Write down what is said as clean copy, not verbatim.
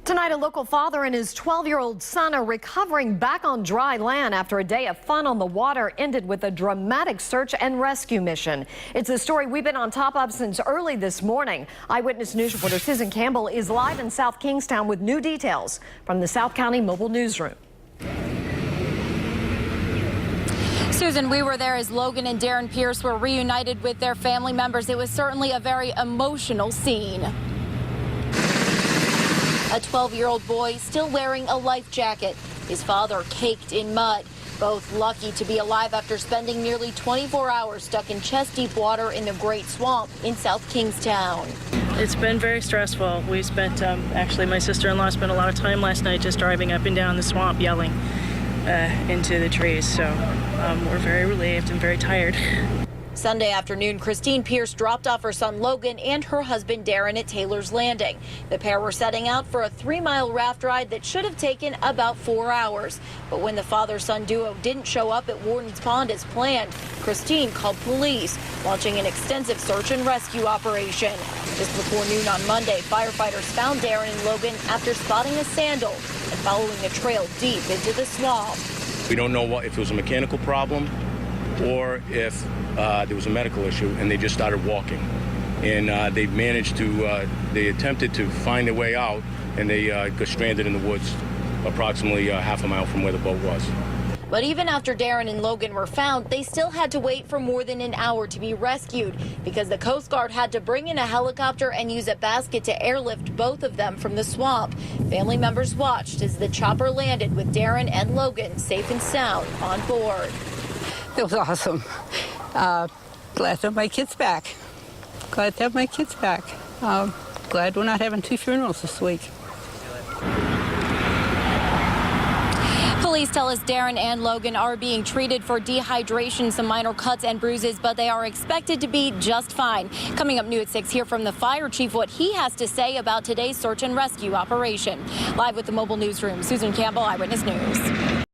Tonight, a local father and his 12-year-old son are recovering back on dry land after a day of fun on the water ended with a dramatic search and rescue mission. It's a story we've been on top of since early this morning. Eyewitness News reporter Susan Campbell is live in South Kingstown with new details from the South County Mobile Newsroom. Susan, we were there as Logan and Darren Pierce were reunited with their family members. It was certainly a very emotional scene. A 12-year-old boy still wearing a life jacket. His father caked in mud. Both lucky to be alive after spending nearly 24 hours stuck in chest-deep water in the Great Swamp in South Kingstown. It's been very stressful. We spent, actually my sister-in-law spent a lot of time last night just driving up and down the swamp yelling into the trees. So we're very relieved and very tired. Sunday afternoon, Christine Pierce dropped off her son Logan and her husband Darren at Taylor's Landing. The pair were setting out for a 3-mile raft ride that should have taken about 4 hours. But when the father-son duo didn't show up at Warden's Pond as planned, Christine called police, launching an extensive search and rescue operation. Just before noon on Monday, firefighters found Darren and Logan after spotting a sandal and following the trail deep into the swamp. We don't know if it was a mechanical problem or if there was a medical issue and they just started walking. And they managed to, they attempted to find their way out, and they got stranded in the woods approximately half a mile from where the boat was. But even after Darren and Logan were found, they still had to wait for more than an hour to be rescued because the Coast Guard had to bring in a helicopter and use a basket to airlift both of them from the swamp. Family members watched as the chopper landed with Darren and Logan safe and sound on board. It was awesome. Glad to have my kids back. Glad to have my kids back. Glad we're not having 2 funerals this week. Police tell us Darren and Logan are being treated for dehydration, some minor cuts and bruises, but they are expected to be just fine. Coming up new at 6, hear from the fire chief what he has to say about today's search and rescue operation. Live with the Mobile Newsroom, Susan Campbell, Eyewitness News.